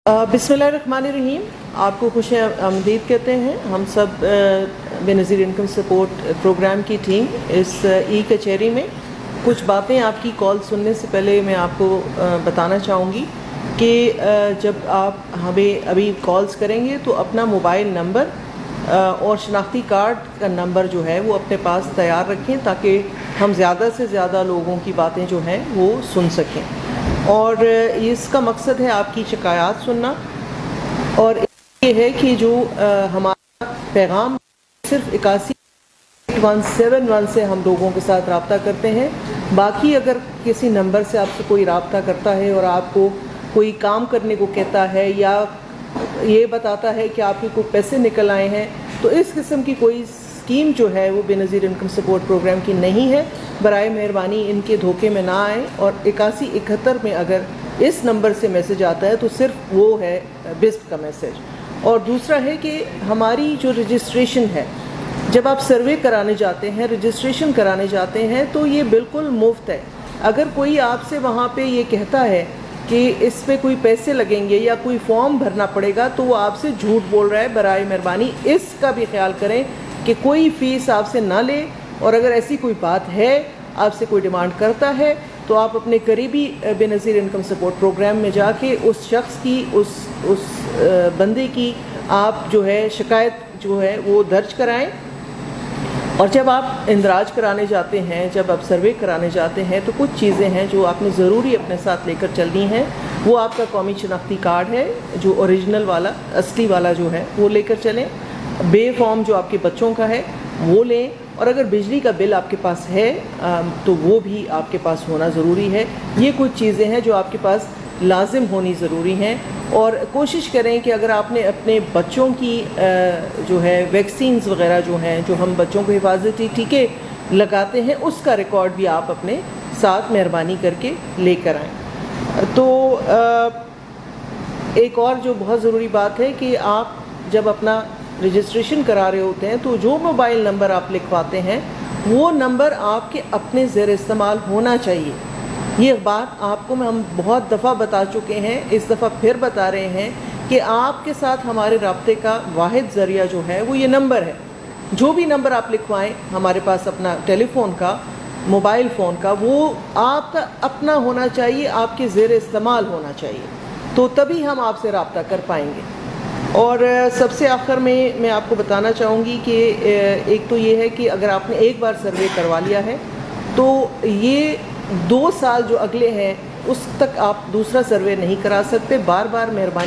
बिस्मिल्लाहिर्रहमानिर्रहीम। आपको खुश आमदीद कहते हैं। हम सब बेनज़ीर इनकम सपोर्ट प्रोग्राम की टीम इस ई कचहरी में कुछ बातें आपकी कॉल सुनने से पहले मैं आपको बताना चाहूँगी कि जब आप हमें अभी कॉल्स करेंगे तो अपना मोबाइल नंबर और शनाख्ती कार्ड का नंबर जो है वो अपने पास तैयार रखें ताकि हम ज़्यादा से ज़्यादा लोगों की बातें जो हैं वो सुन सकें। और इसका मकसद है आपकी शिकायत सुनना, और ये है कि जो हमारा पैगाम सिर्फ 8171 से हम लोगों के साथ रब्ता करते हैं। बाकी अगर किसी नंबर से आपसे कोई रब्ता करता है और आपको कोई काम करने को कहता है या ये बताता है कि आपके कोई पैसे निकल आए हैं, तो इस किस्म की कोई स्कीम जो है वो बेनज़ीर इनकम सपोर्ट प्रोग्राम की नहीं है। बराए मेहरबानी इनके धोखे में ना आए। और 8171 में अगर इस नंबर से मैसेज आता है तो सिर्फ वो है बिस्प का मैसेज। और दूसरा है कि हमारी जो रजिस्ट्रेशन है, जब आप सर्वे कराने जाते हैं, रजिस्ट्रेशन कराने जाते हैं, तो ये बिल्कुल मुफ्त है। अगर कोई आपसे वहाँ पे ये कहता है कि इस पे कोई पैसे लगेंगे या कोई फॉर्म भरना पड़ेगा, तो वो आपसे झूठ बोल रहा है। बराए मेहरबानी इसका भी ख्याल करें कि कोई फ़ीस आपसे ना ले। और अगर ऐसी कोई बात है, आपसे कोई डिमांड करता है, तो आप अपने करीबी बेनज़ीर इनकम सपोर्ट प्रोग्राम में जाके उस शख्स की उस बंदे की आप जो है शिकायत जो है वो दर्ज कराएं। और जब आप इंदराज कराने जाते हैं, जब आप सर्वे कराने जाते हैं, तो कुछ चीज़ें हैं जो आपने ज़रूरी अपने साथ लेकर चलनी हैं। वो आपका कौमी शनाख्ती कार्ड है, जो ओरिजिनल वाला असली वाला जो है वो लेकर चलें। बे फॉर्म जो आपके बच्चों का है वो लें। और अगर बिजली का बिल आपके पास है तो वो भी आपके पास होना ज़रूरी है। ये कुछ चीज़ें हैं जो आपके पास लाजिम होनी ज़रूरी हैं। और कोशिश करें कि अगर आपने अपने बच्चों की जो है वैक्सीन्स वगैरह जो हैं, जो हम बच्चों को हिफाजती टीके लगाते हैं, उसका रिकॉर्ड भी आप अपने साथ मेहरबानी करके लेकर आएँ। तो एक और जो बहुत ज़रूरी बात है कि आप जब अपना रजिस्ट्रेशन करा रहे होते हैं तो जो मोबाइल नंबर आप लिखवाते हैं वो नंबर आपके अपने ज़ेर इस्तेमाल होना चाहिए। ये बात आपको हम बहुत दफ़ा बता चुके हैं, इस दफ़ा फिर बता रहे हैं कि आपके साथ हमारे राब्ते का वाहिद ज़रिया जो है वो ये नंबर है। जो भी नंबर आप लिखवाएं हमारे पास अपना टेलीफोन का, मोबाइल फ़ोन का, वो आपका अपना होना चाहिए, आपके ज़ेर इस्तेमाल होना चाहिए, तो तभी हम आपसे रब्ता कर पाएंगे। और सबसे आखिर में मैं आपको बताना चाहूँगी कि एक तो ये है कि अगर आपने एक बार सर्वे करवा लिया है तो ये 2 साल जो अगले हैं उस तक आप दूसरा सर्वे नहीं करा सकते। बार बार मेहरबानी